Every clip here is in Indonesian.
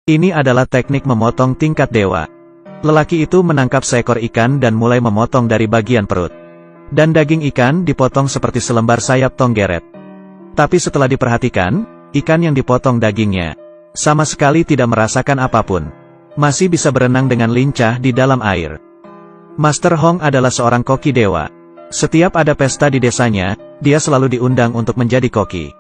Ini adalah teknik memotong tingkat dewa. Lelaki itu menangkap seekor ikan dan mulai memotong dari bagian perut. Dan daging ikan dipotong seperti selembar sayap tonggeret. Tapi setelah diperhatikan, ikan yang dipotong dagingnya sama sekali tidak merasakan apapun. Masih bisa berenang dengan lincah di dalam air. Master Hong adalah seorang koki dewa. Setiap ada pesta di desanya, dia selalu diundang untuk menjadi koki.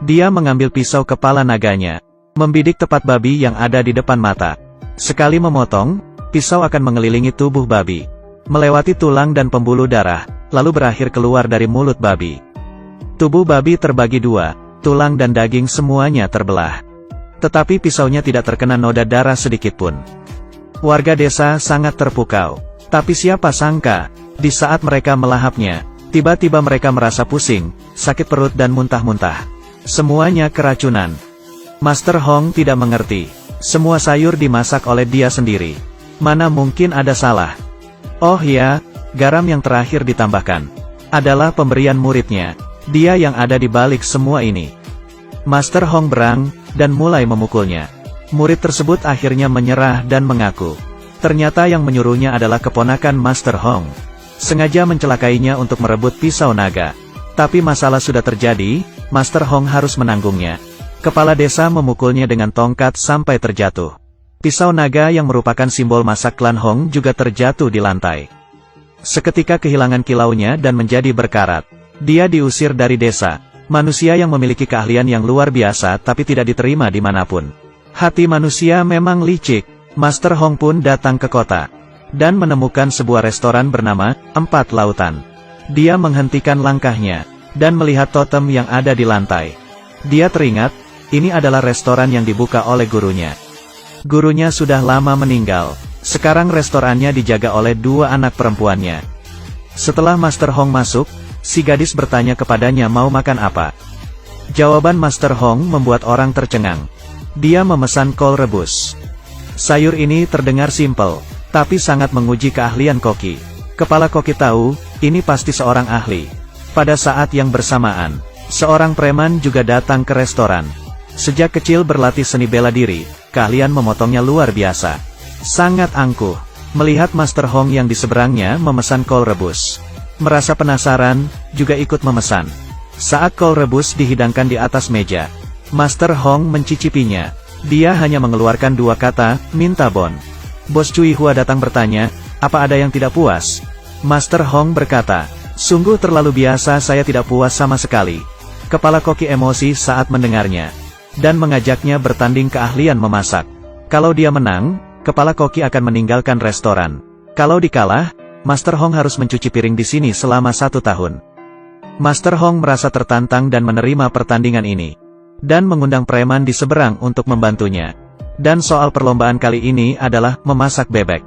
Dia mengambil pisau kepala naganya, membidik tepat babi yang ada di depan mata. Sekali memotong, pisau akan mengelilingi tubuh babi, melewati tulang dan pembuluh darah, lalu berakhir keluar dari mulut babi. Tubuh babi terbagi dua, tulang dan daging semuanya terbelah. Tetapi pisaunya tidak terkena noda darah sedikitpun. Warga desa sangat terpukau. Tapi siapa sangka, di saat mereka melahapnya, tiba-tiba mereka merasa pusing, sakit perut dan muntah-muntah. Semuanya keracunan. Master Hong tidak mengerti. Semua sayur dimasak oleh dia sendiri. Mana mungkin ada salah? Oh ya, garam yang terakhir ditambahkan adalah pemberian muridnya. Dia yang ada di balik semua ini. Master Hong berang, dan mulai memukulnya. Murid tersebut akhirnya menyerah dan mengaku. Ternyata yang menyuruhnya adalah keponakan Master Hong. Sengaja mencelakainya untuk merebut pisau naga. Tapi masalah sudah terjadi, Master Hong harus menanggungnya. Kepala desa memukulnya dengan tongkat sampai terjatuh. Pisau naga yang merupakan simbol masa klan Hong juga terjatuh di lantai. Seketika kehilangan kilaunya dan menjadi berkarat. Dia diusir dari desa. Manusia yang memiliki keahlian yang luar biasa tapi tidak diterima dimanapun. Hati manusia memang licik. Master Hong pun datang ke kota. Dan menemukan sebuah restoran bernama Empat Lautan. Dia menghentikan langkahnya. Dan melihat totem yang ada di lantai. Dia teringat, ini adalah restoran yang dibuka oleh gurunya. Gurunya sudah lama meninggal. Sekarang restorannya dijaga oleh dua anak perempuannya. Setelah Master Hong masuk, si gadis bertanya kepadanya mau makan apa. Jawaban Master Hong membuat orang tercengang. Dia memesan kol rebus. Sayur ini terdengar simpel, tapi sangat menguji keahlian koki. Kepala koki tahu, ini pasti seorang ahli. Pada saat yang bersamaan, seorang preman juga datang ke restoran. Sejak kecil berlatih seni bela diri, keahlian memotongnya luar biasa. Sangat angkuh, melihat Master Hong yang di seberangnya memesan kol rebus. Merasa penasaran, juga ikut memesan. Saat kol rebus dihidangkan di atas meja, Master Hong mencicipinya. Dia hanya mengeluarkan dua kata, minta bon. Bos Cui Hua datang bertanya, apa ada yang tidak puas? Master Hong berkata, sungguh terlalu biasa, saya tidak puas sama sekali. Kepala koki emosi saat mendengarnya. Dan mengajaknya bertanding keahlian memasak. Kalau dia menang, kepala koki akan meninggalkan restoran. Kalau dikalah, Master Hong harus mencuci piring di sini selama 1 tahun. Master Hong merasa tertantang dan menerima pertandingan ini. Dan mengundang preman di seberang untuk membantunya. Dan soal perlombaan kali ini adalah memasak bebek.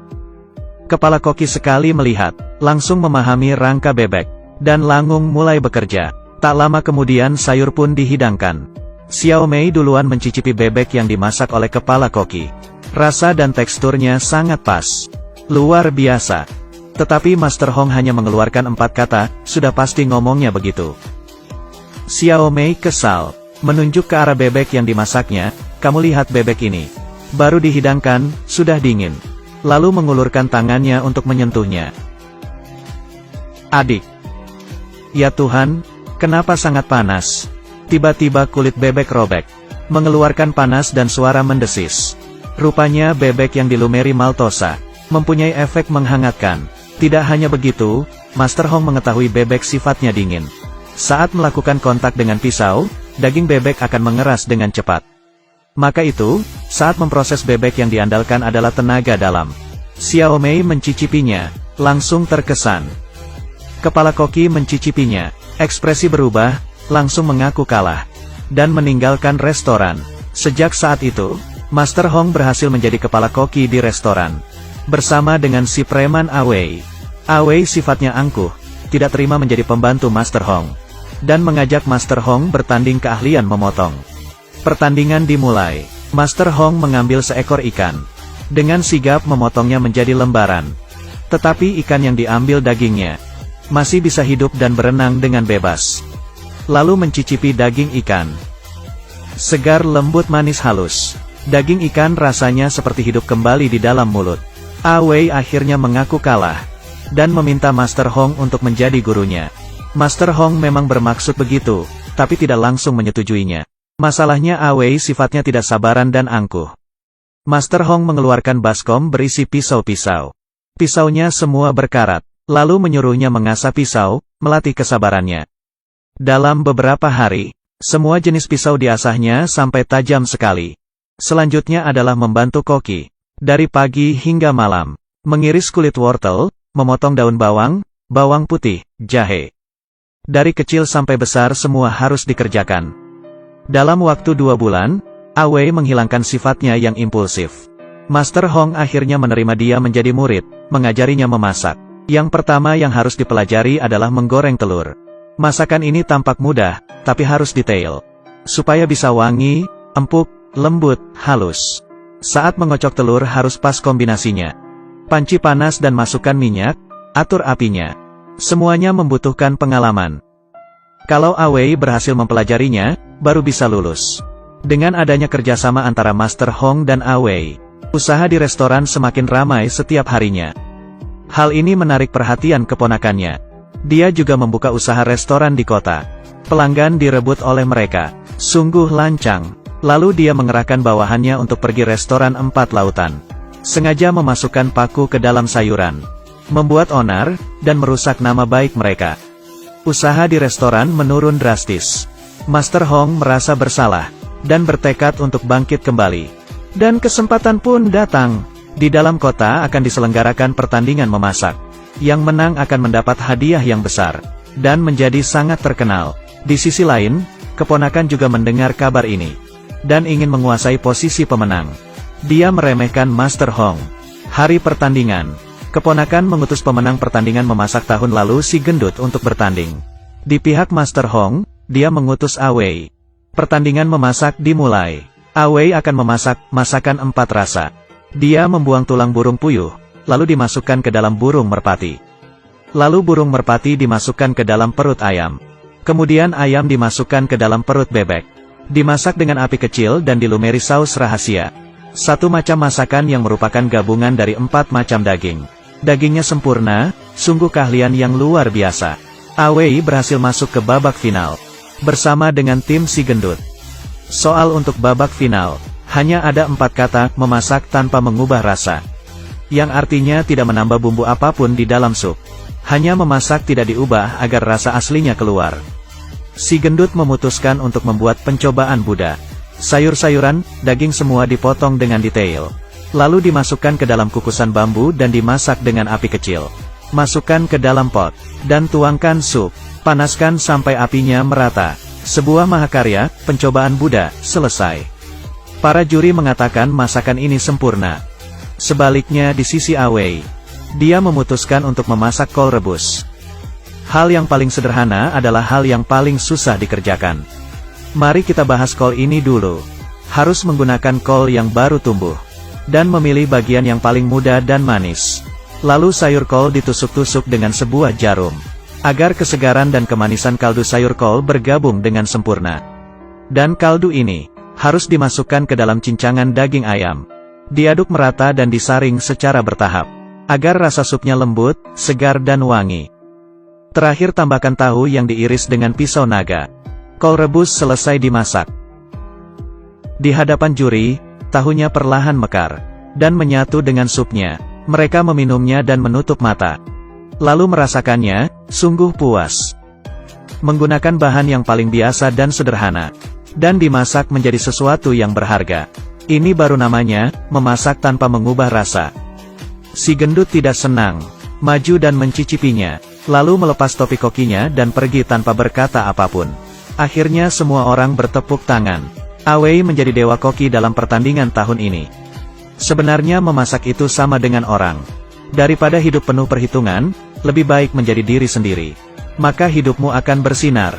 Kepala koki sekali melihat, langsung memahami rangka bebek. Dan Langung mulai bekerja. Tak lama kemudian sayur pun dihidangkan. Xiao Mei duluan mencicipi bebek yang dimasak oleh kepala koki. Rasa dan teksturnya sangat pas. Luar biasa. Tetapi Master Hong hanya mengeluarkan 4 kata, sudah pasti ngomongnya begitu. Xiao Mei kesal, menunjuk ke arah bebek yang dimasaknya, kamu lihat bebek ini. Baru dihidangkan, sudah dingin. Lalu mengulurkan tangannya untuk menyentuhnya. Adik. Ya Tuhan, kenapa sangat panas? Tiba-tiba kulit bebek robek. Mengeluarkan panas dan suara mendesis. Rupanya bebek yang dilumeri maltosa, mempunyai efek menghangatkan. Tidak hanya begitu, Master Hong mengetahui bebek sifatnya dingin. Saat melakukan kontak dengan pisau, daging bebek akan mengeras dengan cepat. Maka itu, saat memproses bebek yang diandalkan adalah tenaga dalam. Xiao Mei mencicipinya, langsung terkesan. Kepala koki mencicipinya, ekspresi berubah, langsung mengaku kalah. Dan meninggalkan restoran. Sejak saat itu, Master Hong berhasil menjadi kepala koki di restoran. Bersama dengan si preman Awei. Awei sifatnya angkuh, tidak terima menjadi pembantu Master Hong. Dan mengajak Master Hong bertanding keahlian memotong. Pertandingan dimulai. Master Hong mengambil seekor ikan. Dengan sigap memotongnya menjadi lembaran. Tetapi ikan yang diambil dagingnya masih bisa hidup dan berenang dengan bebas. Lalu mencicipi daging ikan. Segar lembut manis halus. Daging ikan rasanya seperti hidup kembali di dalam mulut. Awei akhirnya mengaku kalah, dan meminta Master Hong untuk menjadi gurunya. Master Hong memang bermaksud begitu, tapi tidak langsung menyetujuinya. Masalahnya Awei sifatnya tidak sabaran dan angkuh. Master Hong mengeluarkan baskom berisi pisau-pisau. Pisaunya semua berkarat, lalu menyuruhnya mengasah pisau, melatih kesabarannya. Dalam beberapa hari, semua jenis pisau diasahnya sampai tajam sekali. Selanjutnya adalah membantu koki, dari pagi hingga malam, mengiris kulit wortel, memotong daun bawang, bawang putih, jahe. Dari kecil sampai besar semua harus dikerjakan. Dalam waktu 2 bulan, Awei menghilangkan sifatnya yang impulsif. Master Hong akhirnya menerima dia menjadi murid, mengajarinya memasak. Yang pertama yang harus dipelajari adalah menggoreng telur. Masakan ini tampak mudah, tapi harus detail. Supaya bisa wangi, empuk, lembut, halus. Saat mengocok telur harus pas kombinasinya. Panci panas dan masukkan minyak, atur apinya. Semuanya membutuhkan pengalaman. Kalau Awei berhasil mempelajarinya, baru bisa lulus. Dengan adanya kerjasama antara Master Hong dan Awei, usaha di restoran semakin ramai setiap harinya. Hal ini menarik perhatian keponakannya. Dia juga membuka usaha restoran di kota. Pelanggan direbut oleh mereka. Sungguh lancang. Lalu dia mengerahkan bawahannya untuk pergi restoran 4 lautan. Sengaja memasukkan paku ke dalam sayuran. Membuat onar, dan merusak nama baik mereka. Usaha di restoran menurun drastis. Master Hong merasa bersalah, dan bertekad untuk bangkit kembali. Dan kesempatan pun datang. Di dalam kota akan diselenggarakan pertandingan memasak. Yang menang akan mendapat hadiah yang besar, dan menjadi sangat terkenal. Di sisi lain, keponakan juga mendengar kabar ini, dan ingin menguasai posisi pemenang. Dia meremehkan Master Hong. Hari pertandingan, keponakan mengutus pemenang pertandingan memasak tahun lalu si gendut untuk bertanding. Di pihak Master Hong, dia mengutus Awei. Pertandingan memasak dimulai. Awei akan memasak masakan 4 rasa. Dia membuang tulang burung puyuh, lalu dimasukkan ke dalam burung merpati. Lalu burung merpati dimasukkan ke dalam perut ayam. Kemudian ayam dimasukkan ke dalam perut bebek. Dimasak dengan api kecil dan dilumeri saus rahasia. 1 macam masakan yang merupakan gabungan dari 4 macam daging. Dagingnya sempurna, sungguh keahlian yang luar biasa. Awei berhasil masuk ke babak final, bersama dengan tim si gendut. Soal untuk babak final, hanya ada 4 kata, memasak tanpa mengubah rasa. Yang artinya tidak menambah bumbu apapun di dalam sup. Hanya memasak tidak diubah agar rasa aslinya keluar. Si gendut memutuskan untuk membuat pencobaan Buddha. Sayur-sayuran, daging semua dipotong dengan detail. Lalu dimasukkan ke dalam kukusan bambu dan dimasak dengan api kecil. Masukkan ke dalam pot, dan tuangkan sup. Panaskan sampai apinya merata. Sebuah mahakarya, pencobaan Buddha, selesai. Para juri mengatakan masakan ini sempurna. Sebaliknya di sisi Awei, dia memutuskan untuk memasak kol rebus. Hal yang paling sederhana adalah hal yang paling susah dikerjakan. Mari kita bahas kol ini dulu. Harus menggunakan kol yang baru tumbuh. Dan memilih bagian yang paling muda dan manis. Lalu sayur kol ditusuk-tusuk dengan sebuah jarum. Agar kesegaran dan kemanisan kaldu sayur kol bergabung dengan sempurna. Dan kaldu ini harus dimasukkan ke dalam cincangan daging ayam. Diaduk merata dan disaring secara bertahap. Agar rasa supnya lembut, segar dan wangi. Terakhir tambahkan tahu yang diiris dengan pisau naga. Kol rebus selesai dimasak. Di hadapan juri, tahunya perlahan mekar, dan menyatu dengan supnya. Mereka meminumnya dan menutup mata. Lalu merasakannya, sungguh puas. Menggunakan bahan yang paling biasa dan sederhana. Dan dimasak menjadi sesuatu yang berharga. Ini baru namanya, memasak tanpa mengubah rasa. Si gendut tidak senang. Maju dan mencicipinya. Lalu melepas topi kokinya dan pergi tanpa berkata apapun. Akhirnya semua orang bertepuk tangan. Awei menjadi dewa koki dalam pertandingan tahun ini. Sebenarnya memasak itu sama dengan orang. Daripada hidup penuh perhitungan, lebih baik menjadi diri sendiri. Maka hidupmu akan bersinar.